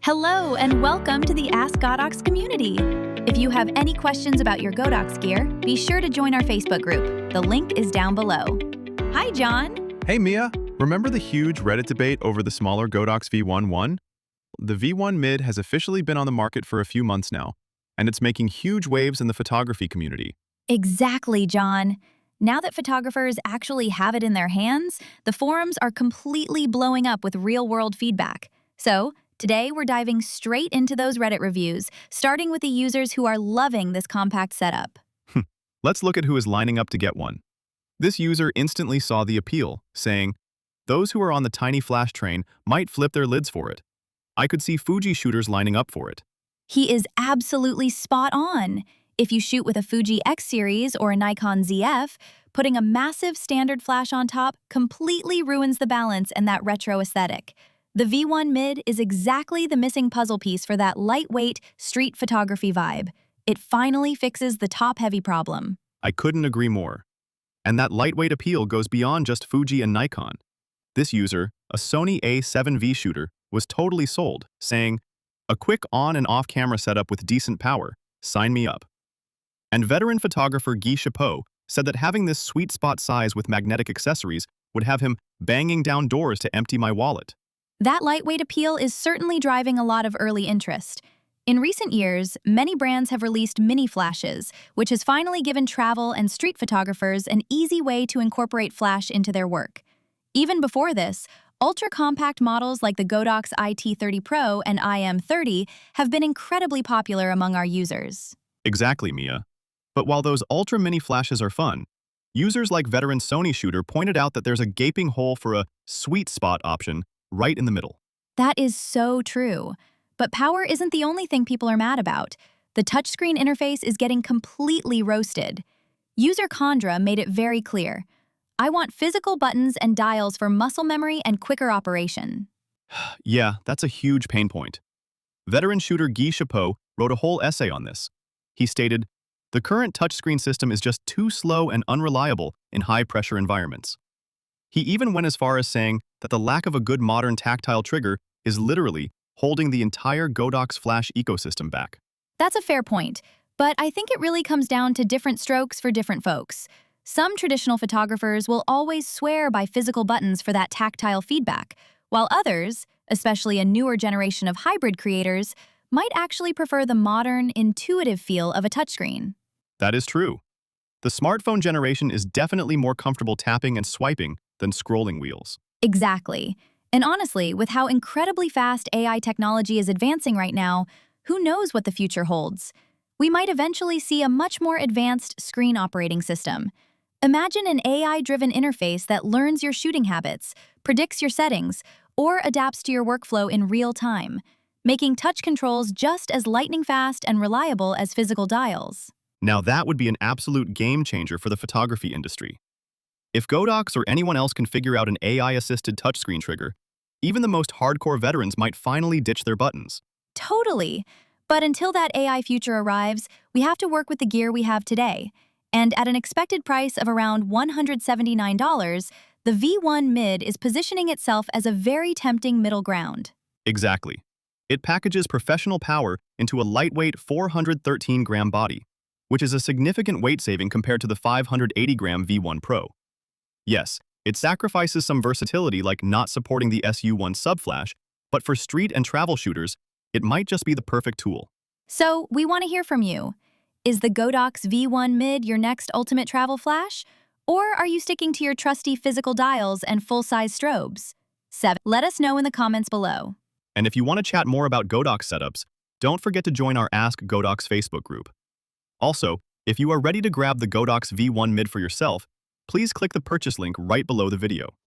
Hello and welcome to the AskGodox community. If you have any questions about your Godox gear, be sure to join our Facebook group. The link is down below. Hi, John. Hey Mia, remember the huge Reddit debate over the smaller Godox V1.1? The V1 Mid has officially been on the market for a few months now, and it's making huge waves in the photography community. Exactly, John. Now that photographers actually have it in their hands, the forums are completely blowing up with real-world feedback. So, today we're diving straight into those Reddit reviews, starting with the users who are loving this compact setup. Let's look at who is lining up to get one. This user instantly saw the appeal, saying, "Those who are on the tiny flash train might flip their lids for it. I could see Fuji shooters lining up for it." He is absolutely spot on. If you shoot with a Fuji X series or a Nikon ZF, putting a massive standard flash on top completely ruins the balance and that retro aesthetic. The V1 Mid is exactly the missing puzzle piece for that lightweight, street photography vibe. It finally fixes the top-heavy problem. I couldn't agree more. And that lightweight appeal goes beyond just Fuji and Nikon. This user, a Sony A7V shooter, was totally sold, saying, "A quick on and off camera setup with decent power. Sign me up." And veteran photographer Guy Chapeau said that having this sweet spot size with magnetic accessories would have him banging down doors to empty my wallet. That lightweight appeal is certainly driving a lot of early interest. In recent years, many brands have released mini flashes, which has finally given travel and street photographers an easy way to incorporate flash into their work. Even before this, ultra-compact models like the Godox IT30 Pro and IM30 have been incredibly popular among our users. Exactly, Mia. But while those ultra mini flashes are fun, users like veteran Sony shooter pointed out that there's a gaping hole for a sweet spot option right in the middle. That is so true. But power isn't the only thing people are mad about. The touchscreen interface is getting completely roasted. User Condra made it very clear. "I want physical buttons and dials for muscle memory and quicker operation." Yeah, that's a huge pain point. Veteran shooter Guy Chapeau wrote a whole essay on this. He stated, "The current touchscreen system is just too slow and unreliable in high-pressure environments." He even went as far as saying that the lack of a good modern tactile trigger is literally holding the entire Godox Flash ecosystem back. That's a fair point, but I think it really comes down to different strokes for different folks. Some traditional photographers will always swear by physical buttons for that tactile feedback, while others, especially a newer generation of hybrid creators, might actually prefer the modern, intuitive feel of a touchscreen. That is true. The smartphone generation is definitely more comfortable tapping and swiping than scrolling wheels. Exactly. And honestly, with how incredibly fast AI technology is advancing right now, who knows what the future holds? We might eventually see a much more advanced screen operating system. Imagine an AI-driven interface that learns your shooting habits, predicts your settings, or adapts to your workflow in real time, making touch controls just as lightning-fast and reliable as physical dials. Now that would be an absolute game changer for the photography industry. If Godox or anyone else can figure out an AI-assisted touchscreen trigger, even the most hardcore veterans might finally ditch their buttons. Totally. But until that AI future arrives, we have to work with the gear we have today. And at an expected price of around $179, the V1 Mid is positioning itself as a very tempting middle ground. Exactly. It packages professional power into a lightweight 413-gram body, which is a significant weight saving compared to the 580-gram V1 Pro. Yes, it sacrifices some versatility like not supporting the SU1 subflash, but for street and travel shooters, it might just be the perfect tool. So, we want to hear from you. Is the Godox V1 Mid your next ultimate travel flash? Or are you sticking to your trusty physical dials and full-size strobes? Let us know in the comments below. And if you want to chat more about Godox setups, don't forget to join our AskGodox Facebook group. Also, if you are ready to grab the Godox V1 Mid for yourself, please click the purchase link right below the video.